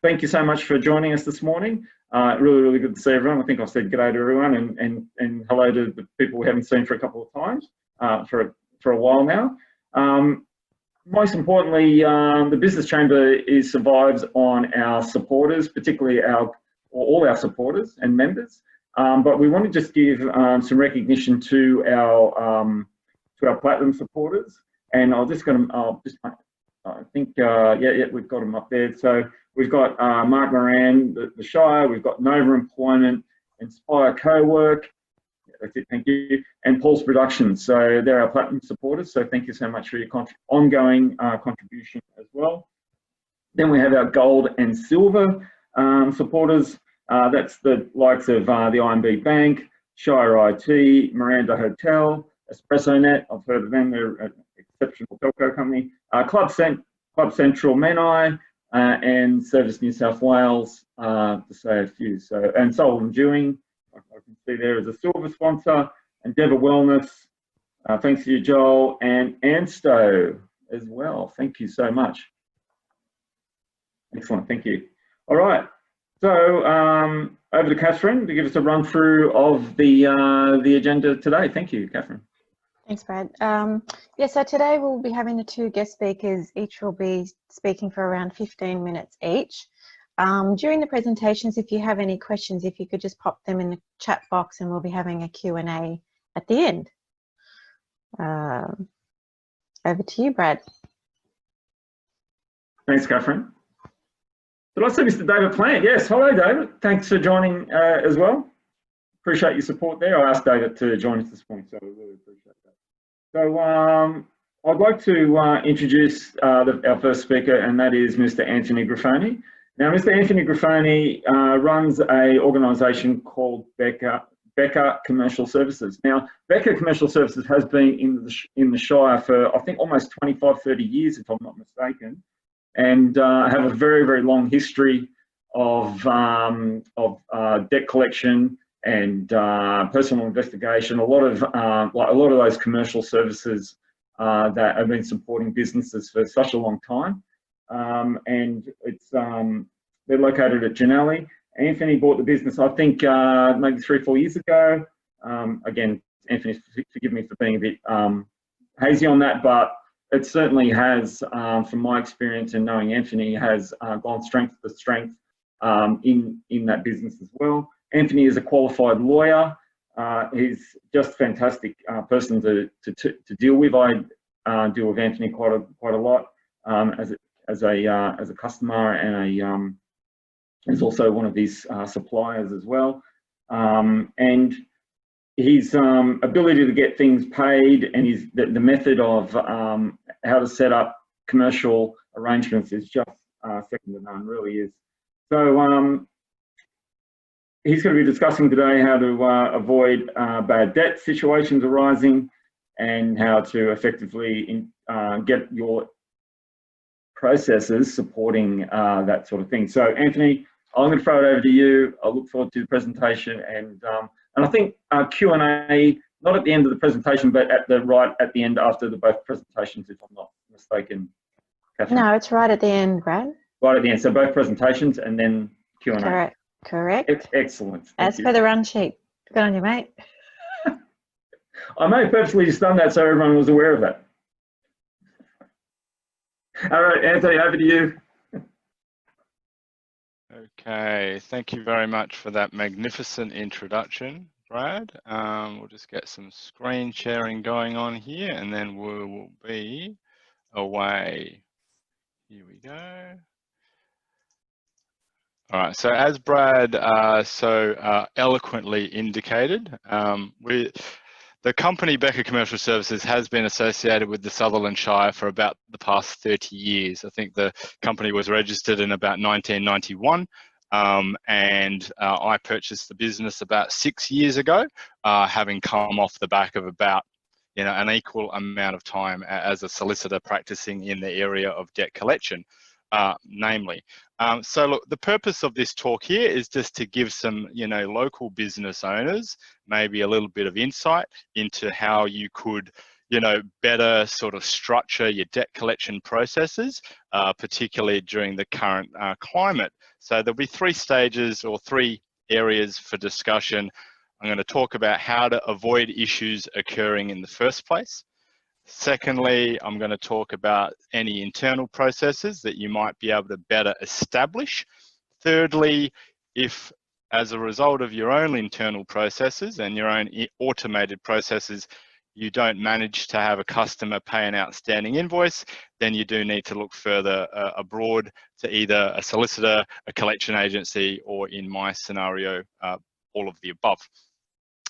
thank you so much for joining us this morning. Really good to see everyone. I think I've said g'day to everyone and hello to the people we haven't seen for a couple of times, for a while now. Most importantly, the Business Chamber survives on our supporters, particularly all our supporters and members. But we want to just give some recognition to our Platinum supporters, and I think we've got them up there. So we've got Mark Moran, the Shire. We've got Nova Employment, Inspire Co-work. That's it, thank you. And Paul's Productions. So they're our Platinum supporters. So thank you so much for your ongoing contribution as well. Then we have our Gold and Silver supporters. That's the likes of the IMB Bank, Shire IT, Miranda Hotel, EspressoNet. I've heard of them. They're an exceptional telco company. Club Central Menai and Service New South Wales, to say a few. So, and Sullivan Dewing, I can see there as a silver sponsor, Endeavour Wellness. Thanks to you, Joel, and Ansto as well. Thank you so much. Excellent, thank you. All right, so over to Catherine to give us a run through of the agenda today. Thank you, Catherine. Thanks, Brad. Yeah, so today we'll be having the two guest speakers. Each will be speaking for around 15 minutes each. During the presentations, if you have any questions, if you could just pop them in the chat box, and we'll be having a Q&A at the end. Over to you, Brad. Thanks, Catherine. Did I see Mr. David Plant? Yes, hello, David. Thanks for joining as well. Appreciate your support there. I asked David to join us this morning, so we really appreciate that. So I'd like to introduce our first speaker, and that is Mr. Anthony Grifoni. Now, Mr. Anthony Grifoni runs an organisation called Becker Commercial Services. Now, Becker Commercial Services has been in the Shire for, I think, almost 25, 30 years, if I'm not mistaken, and have a very, very long history of debt collection and personal investigation. A lot of those commercial services that have been supporting businesses for such a long time. And it's they're located at Janelli. Anthony bought the business, I think, maybe 3 or 4 years ago. Again, Anthony, forgive me for being a bit hazy on that, but it certainly has, from my experience and knowing Anthony, has gone strength to strength in that business as well. Anthony is a qualified lawyer. He's just a fantastic person to deal with. I deal with Anthony quite a lot as a customer, and is also one of these suppliers as well. And his ability to get things paid, and the method of how to set up commercial arrangements is just second to none, really is. So he's going to be discussing today how to avoid bad debt situations arising, and how to effectively get your processes supporting that sort of thing. So Anthony, I'm going to throw it over to you. I look forward to the presentation, and I think Q&A, not at the end of the presentation, but right at the end after both presentations, if I'm not mistaken, Catherine. No, it's right at the end, Brad. Right at the end, so both presentations and then Q&A. Correct. Excellent. As per the run sheet. Good on you, mate. I may have purposely just done that so everyone was aware of that. All right, Anthony, over to you. Okay, thank you very much for that magnificent introduction, Brad. We'll just get some screen sharing going on here, and then we will be away. Here we go. All right, so as Brad so eloquently indicated, the company Becker Commercial Services has been associated with the Sutherland Shire for about the past 30 years. I think the company was registered in about 1991, and I purchased the business about 6 years ago, having come off the back of about an equal amount of time as a solicitor practicing in the area of debt collection, namely. So look, the purpose of this talk here is just to give some, local business owners maybe a little bit of insight into how you could, better sort of structure your debt collection processes, particularly during the current climate. So there'll be 3 stages or 3 areas for discussion. I'm going to talk about how to avoid issues occurring in the first place. Secondly, I'm going to talk about any internal processes that you might be able to better establish. Thirdly, if as a result of your own internal processes and your own automated processes, you don't manage to have a customer pay an outstanding invoice, then you do need to look further abroad to either a solicitor, a collection agency, or in my scenario, all of the above.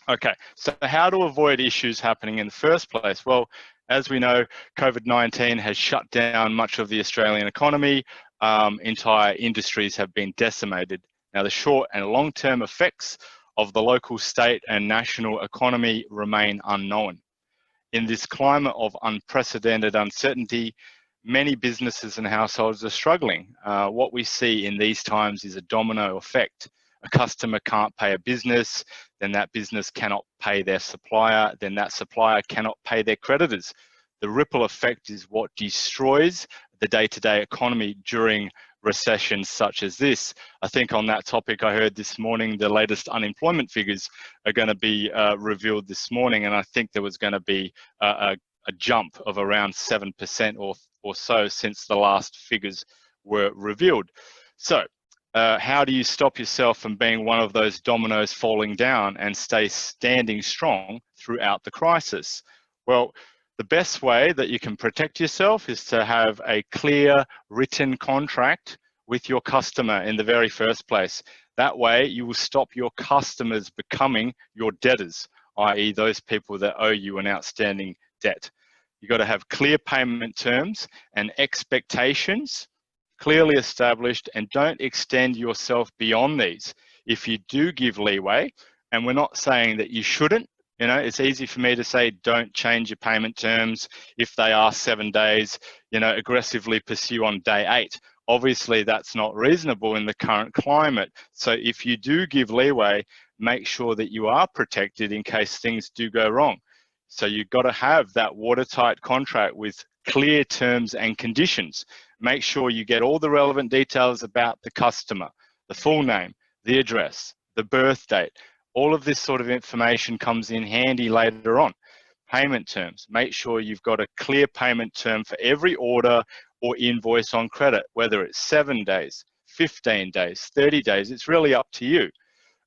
Okay, so how to avoid issues happening in the first place? Well, as we know, COVID-19 has shut down much of the Australian economy. Entire industries have been decimated. Now, the short and long-term effects of the local, state, and national economy remain unknown. In this climate of unprecedented uncertainty, many businesses and households are struggling. What we see in these times is a domino effect. A customer can't pay a business, then that business cannot pay their supplier, then that supplier cannot pay their creditors. The ripple effect is what destroys the day-to-day economy during recessions such as this. I think on that topic, I heard this morning the latest unemployment figures are going to be revealed this morning, and I think there was going to be a jump of around 7% or so since the last figures were revealed. So, how do you stop yourself from being one of those dominoes falling down and stay standing strong throughout the crisis? Well, the best way that you can protect yourself is to have a clear written contract with your customer in the very first place. That way you will stop your customers becoming your debtors, i.e. those people that owe you an outstanding debt. You've got to have clear payment terms and expectations clearly established, and don't extend yourself beyond these. If you do give leeway, and we're not saying that you shouldn't, it's easy for me to say don't change your payment terms if they are 7 days, aggressively pursue on day 8. Obviously, that's not reasonable in the current climate. So if you do give leeway, make sure that you are protected in case things do go wrong. So you've got to have that watertight contract with clear terms and conditions. Make sure you get all the relevant details about the customer, the full name, the address, the birth date. All of this sort of information comes in handy later on. Payment terms. Make sure you've got a clear payment term for every order or invoice on credit, whether it's 7 days, 15 days, 30 days. It's really up to you.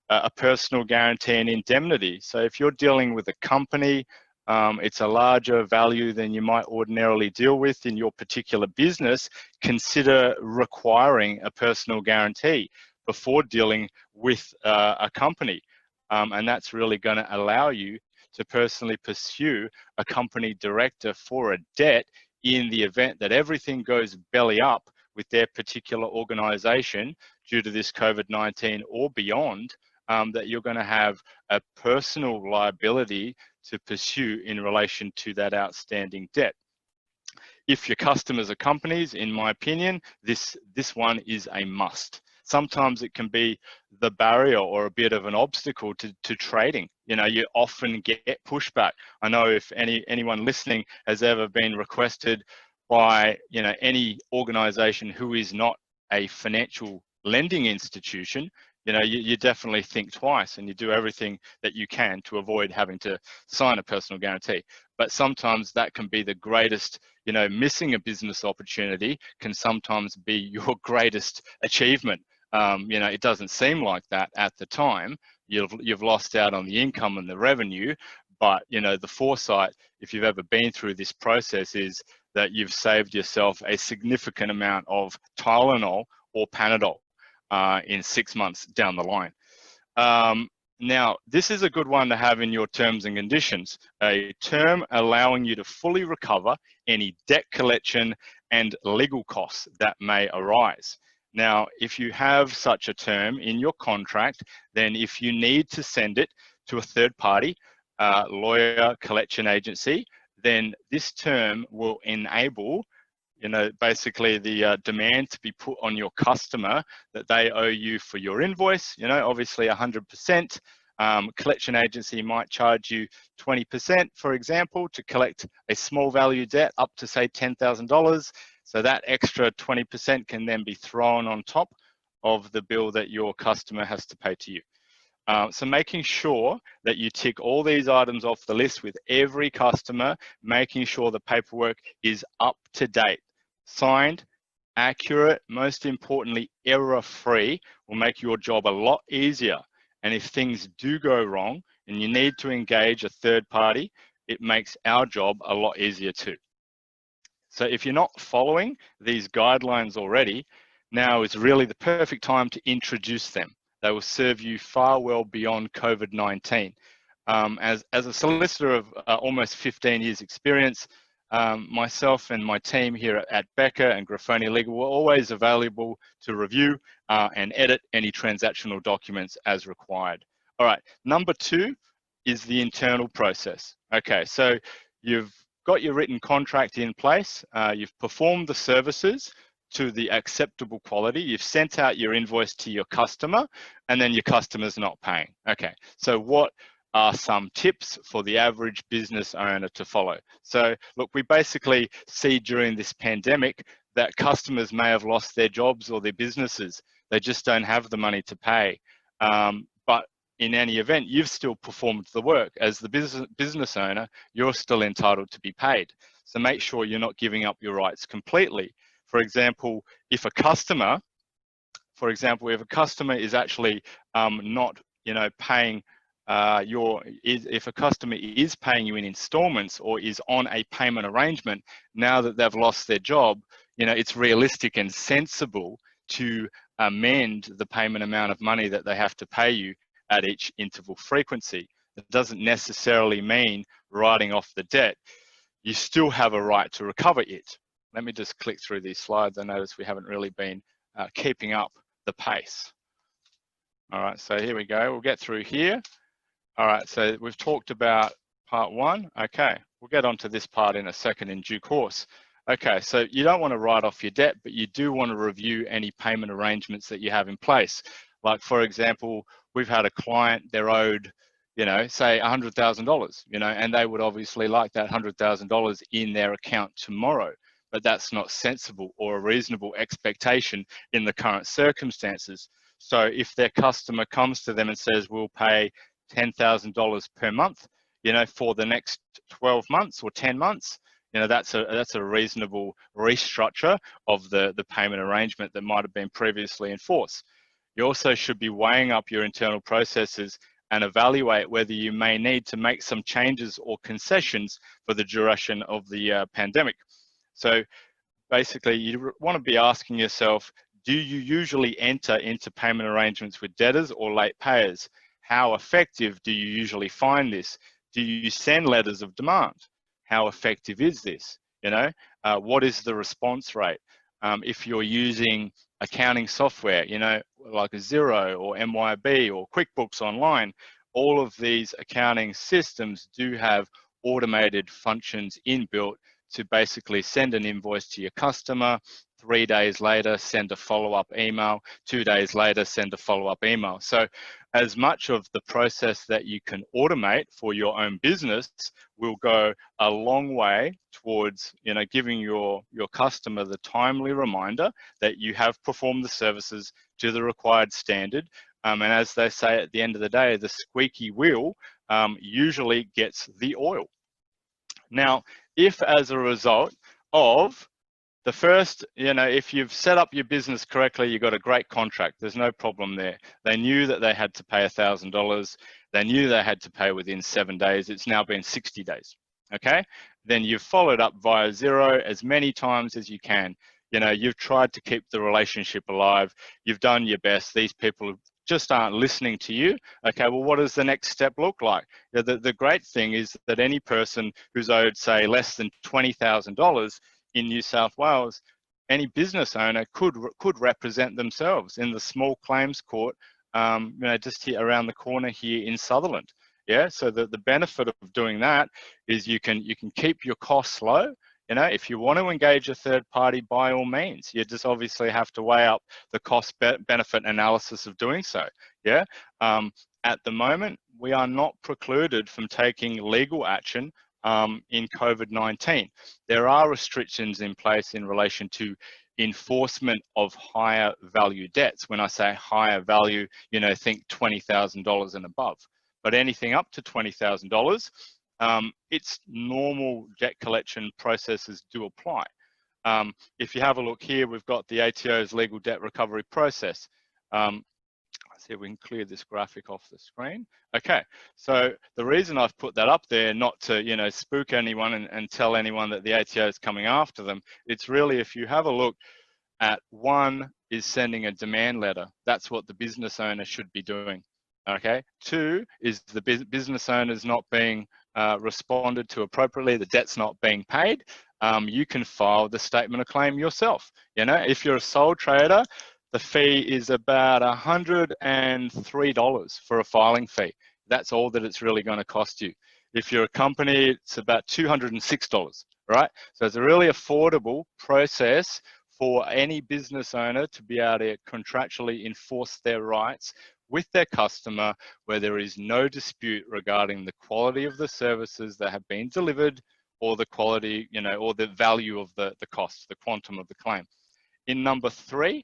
A personal guarantee and indemnity. So if you're dealing with a company, it's a larger value than you might ordinarily deal with in your particular business, consider requiring a personal guarantee before dealing with a company. And that's really going to allow you to personally pursue a company director for a debt in the event that everything goes belly up with their particular organization due to this COVID-19 or beyond, that you're going to have a personal liability to pursue in relation to that outstanding debt. If your customers are companies, in my opinion, this one is a must. Sometimes it can be the barrier or a bit of an obstacle to trading. You often get pushback. I know if anyone listening has ever been requested by any organization who is not a financial lending institution, you definitely think twice and you do everything that you can to avoid having to sign a personal guarantee. But sometimes that can be the greatest, missing a business opportunity can sometimes be your greatest achievement. It doesn't seem like that at the time. You've lost out on the income and the revenue, but the foresight, if you've ever been through this process, is that you've saved yourself a significant amount of Tylenol or Panadol in 6 months down the line. Now, this is a good one to have in your terms and conditions, a term allowing you to fully recover any debt collection and legal costs that may arise. Now, if you have such a term in your contract, then if you need to send it to a third party, lawyer, collection agency, then this term will enable basically the demand to be put on your customer that they owe you for your invoice, obviously 100%, Collection agency might charge you 20%, for example, to collect a small value debt up to say $10,000. So that extra 20% can then be thrown on top of the bill that your customer has to pay to you. So making sure that you tick all these items off the list with every customer, making sure the paperwork is up to date, signed, accurate, most importantly, error-free, will make your job a lot easier. And if things do go wrong and you need to engage a third party, it makes our job a lot easier too. So if you're not following these guidelines already, now is really the perfect time to introduce them. They will serve you far well beyond COVID-19. As a solicitor of almost 15 years experience, myself and my team here at Becker and Grifoni Legal were always available to review and edit any transactional documents as required. All right, number 2 is the internal process. Okay, so you've got your written contract in place, you've performed the services to the acceptable quality, you've sent out your invoice to your customer, and then your customer's not paying. Okay, so what are some tips for the average business owner to follow? So look, we basically see during this pandemic that customers may have lost their jobs or their businesses. They just don't have the money to pay. But in any event, you've still performed the work. As the business owner, you're still entitled to be paid. So make sure you're not giving up your rights completely. For example, if a customer is actually not, paying if a customer is paying you in installments or is on a payment arrangement, now that they've lost their job, it's realistic and sensible to amend the payment amount of money that they have to pay you at each interval frequency. It doesn't necessarily mean writing off the debt. You still have a right to recover it. Let me just click through these slides. I notice we haven't really been keeping up the pace. All right, so here we go. We'll get through here. All right, so we've talked about part 1. Okay, we'll get onto this part in a second in due course. Okay, so you don't want to write off your debt, but you do want to review any payment arrangements that you have in place. Like, for example, we've had a client, they're owed, say $100,000, and they would obviously like that $100,000 in their account tomorrow. But that's not sensible or a reasonable expectation in the current circumstances. So if their customer comes to them and says, we'll pay $10,000 per month, for the next 12 months or 10 months, that's a reasonable restructure of the payment arrangement that might have been previously in force. You also should be weighing up your internal processes and evaluate whether you may need to make some changes or concessions for the duration of the pandemic. So basically, you want to be asking yourself, do you usually enter into payment arrangements with debtors or late payers? How effective do you usually find this? Do you send letters of demand? How effective is this? What is the response rate? If you're using accounting software, like a Xero or MYB or QuickBooks Online, all of these accounting systems do have automated functions inbuilt to basically send an invoice to your customer, 3 days later, send a follow-up email, 2 days later, send a follow-up email. So as much of the process that you can automate for your own business will go a long way towards, giving your customer the timely reminder that you have performed the services to the required standard. And as they say at the end of the day, the squeaky wheel usually gets the oil. Now, if as a result of the first, if you've set up your business correctly, you've got a great contract, there's no problem there. They knew that they had to pay $1,000. They knew they had to pay within 7 days. It's now been 60 days, okay? Then you've followed up via Xero as many times as you can. You've tried to keep the relationship alive. You've done your best. These people just aren't listening to you. Okay, well, what does the next step look like? The great thing is that any person who's owed, say, less than $20,000 in New South Wales, any business owner could represent themselves in the small claims court, just here around the corner here in Sutherland. Yeah, so the benefit of doing that is you can keep your costs low. You know, if you want to engage a third party, by all means, you just obviously have to weigh up the cost benefit analysis of doing so. Yeah. At the moment, we are not precluded from taking legal action in COVID-19. There are restrictions in place in relation to enforcement of higher value debts. When I say higher value, you know, think $20,000 and above. But anything up to $20,000, its normal debt collection processes do apply. If you have a look here, we've got the ATO's legal debt recovery process. Let's see if we can clear this graphic off the screen. Okay, so the reason I've put that up there, not to, you know, spook anyone and tell anyone that the ATO is coming after them, it's really, if you have a look at, one is sending a demand letter. That's what the business owner should be doing. Okay, two is the business owner's not being responded to appropriately, the debt's not being paid. You can file the statement of claim yourself. You know, if you're a sole trader, the fee is about $103 for a filing fee. That's all that it's really going to cost you. If you're a company, it's about $206, right? So it's a really affordable process for any business owner to be able to contractually enforce their rights with their customer, where there is no dispute regarding the quality of the services that have been delivered, or the quality, you know, or the value of the cost, the quantum of the claim. In number three,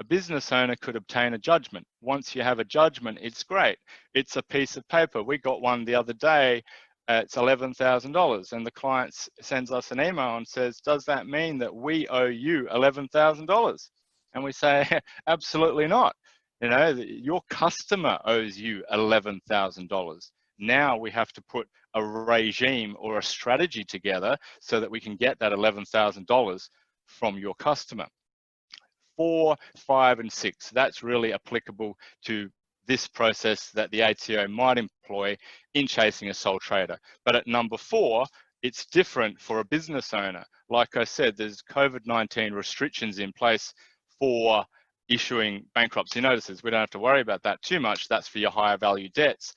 a business owner could obtain a judgment. Once you have a judgment, it's great. It's a piece of paper. We got one the other day. It's $11,000, and the client sends us an email and says, does that mean that we owe you $11,000? And we say, absolutely not. You know, your customer owes you $11,000. Now we have to put a regime or a strategy together so that we can get that $11,000 from your customer. 4, 5, and 6, that's really applicable to this process that the ATO might employ in chasing a sole trader. But at number 4, it's different for a business owner. Like I said, there's COVID-19 restrictions in place for issuing bankruptcy notices. We don't have to worry about that too much. That's for your higher value debts.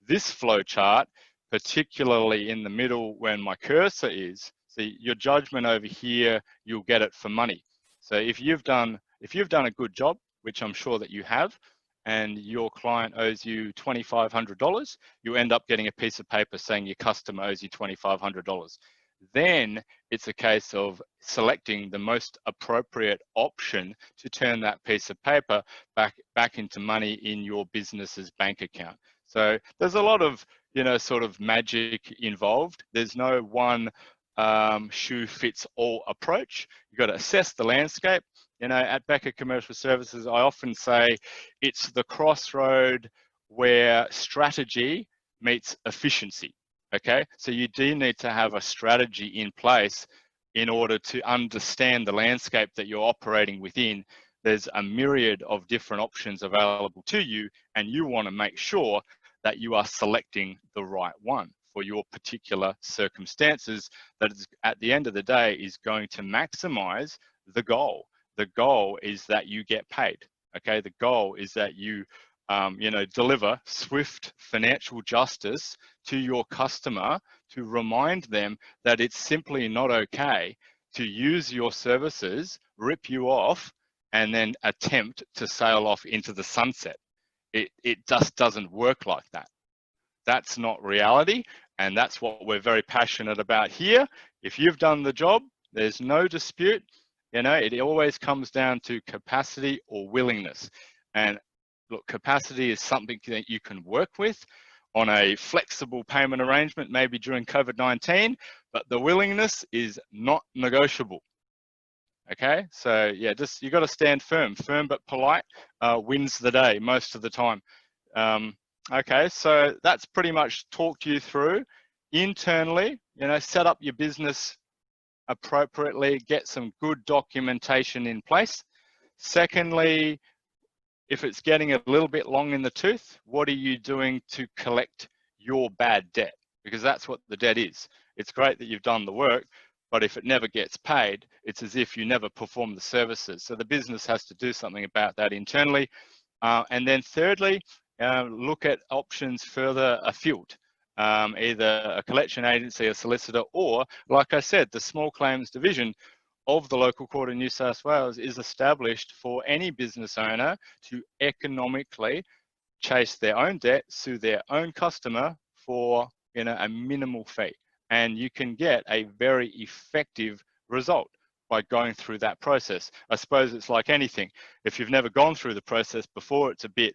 This flow chart, particularly in the middle when my cursor is, see your judgment over here, you'll get it for money. So if you've done a good job, which I'm sure that you have, and your client owes you $2,500, you end up getting a piece of paper saying your customer owes you $2,500. Then it's a case of selecting the most appropriate option to turn that piece of paper back into money in your business's bank account. So there's a lot of, you know, sort of magic involved. There's no one shoe fits all approach. You've got to assess the landscape. You know, at Becker Commercial Services, I often say it's the crossroad where strategy meets efficiency. Okay, so you do need to have a strategy in place in order to understand the landscape that you're operating within. There's a myriad of different options available to you, and you want to make sure that you are selecting the right one for your particular circumstances, that is, at the end of the day, is going to maximize the goal. The goal is that you get paid. Okay, the goal is that you you know, deliver swift financial justice to your customer, to remind them that it's simply not okay to use your services, rip you off, and then attempt to sail off into the sunset. It just doesn't work like that. That's not reality, and that's what we're very passionate about here. If you've done the job, there's no dispute. You know, it always comes down to capacity or willingness. And look, capacity is something that you can work with on a flexible payment arrangement, maybe during COVID-19, but the willingness is not negotiable. Okay, so yeah, just you got to stand firm. Firm but polite wins the day most of the time. Okay, so that's pretty much talked you through internally. You know, set up your business appropriately, get some good documentation in place. Secondly, if it's getting a little bit long in the tooth, what are you doing to collect your bad debt? Because that's what the debt is. It's great that you've done the work, but if it never gets paid, it's as if you never perform the services. So the business has to do something about that internally. And then thirdly, look at options further afield. either a collection agency, a solicitor, or, like I said, the small claims division of the local court in New South Wales is established for any business owner to economically chase their own debt, sue their own customer for a minimal fee. And you can get a very effective result by going through that process. I suppose it's like anything. If you've never gone through the process before, it's a bit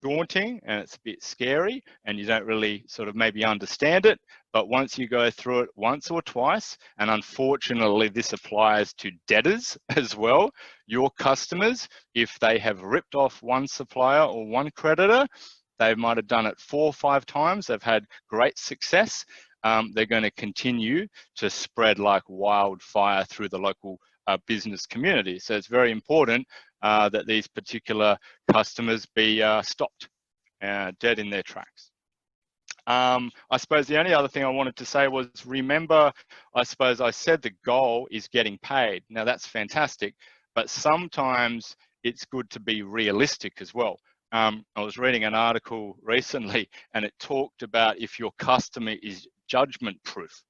daunting and it's a bit scary and you don't really sort of maybe understand it. But once you go through it once or twice, and unfortunately this applies to debtors as well, your customers, if they have ripped off one supplier or one creditor, they might have done it 4 or 5 times, they've had great success, they're going to continue to spread like wildfire through the local business community. So it's very important that these particular customers be stopped dead in their tracks. I suppose the only other thing I wanted to say was, remember, I suppose I said the goal is getting paid. Now that's fantastic, but sometimes it's good to be realistic as well. I was reading an article recently and it talked about if your customer is judgment proof.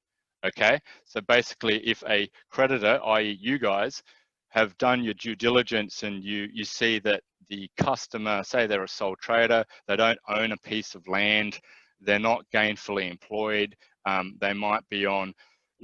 Okay, so basically if a creditor, i.e. you guys, have done your due diligence and you see that the customer, say they're a sole trader, they don't own a piece of land, they're not gainfully employed, they might be on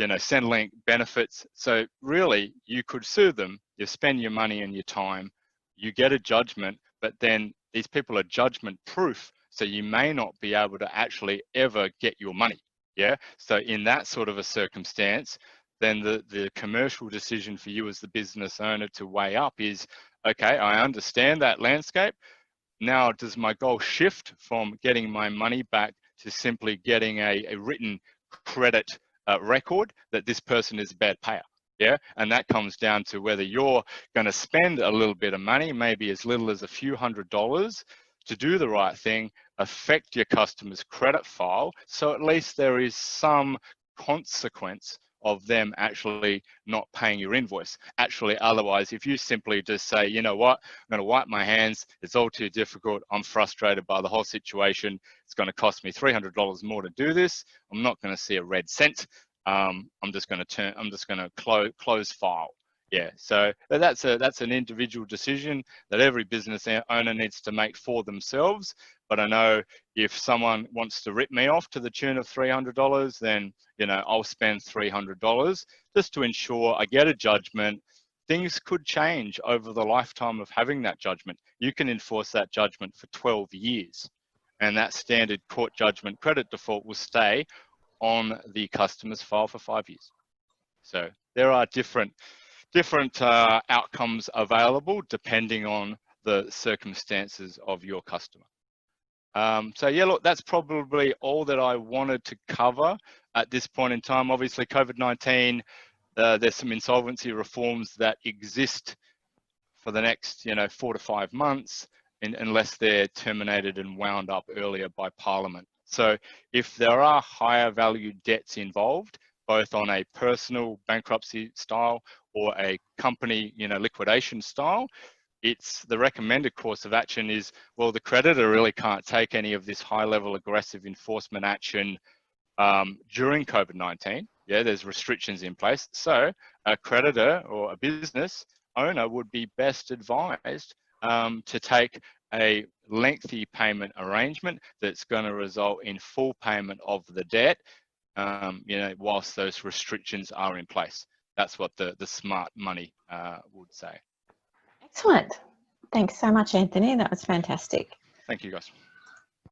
Centrelink benefits. So really you could sue them, you spend your money and your time, you get a judgment, but then these people are judgment proof, so you may not be able to actually ever get your money. Yeah, so in that sort of a circumstance, then the commercial decision for you as the business owner to weigh up is, okay, I understand that landscape. Now, does my goal shift from getting my money back to simply getting a written credit record that this person is a bad payer? Yeah, and that comes down to whether you're going to spend a little bit of money, maybe as little as a few $100s, to do the right thing, affect your customer's credit file, so at least there is some consequence of them actually not paying your invoice. Actually, otherwise, if you simply just say, you know what, I'm going to wipe my hands, it's all too difficult, I'm frustrated by the whole situation, it's going to cost me $300 more to do this, I'm not going to see a red cent, I'm just going to close file. Yeah, so that's an individual decision that every business owner needs to make for themselves. But I know if someone wants to rip me off to the tune of $300, then I'll spend $300 just to ensure I get a judgment. Things could change over the lifetime of having that judgment. You can enforce that judgment for 12 years, and that standard court judgment credit default will stay on the customer's file for 5 years. So there are different outcomes available depending on the circumstances of your customer. So yeah, look, that's probably all that I wanted to cover at this point in time. Obviously, COVID-19, there's some insolvency reforms that exist for the next 4 to 5 months, unless they're terminated and wound up earlier by Parliament. So if there are higher value debts involved, both on a personal bankruptcy style or a company liquidation style, it's the recommended course of action is, well, the creditor really can't take any of this high level aggressive enforcement action during COVID-19. Yeah, there's restrictions in place. So a creditor or a business owner would be best advised to take a lengthy payment arrangement that's going to result in full payment of the debt, whilst those restrictions are in place. That's what the smart money would say. Excellent. Thanks so much, Anthony. That was fantastic. Thank you, guys.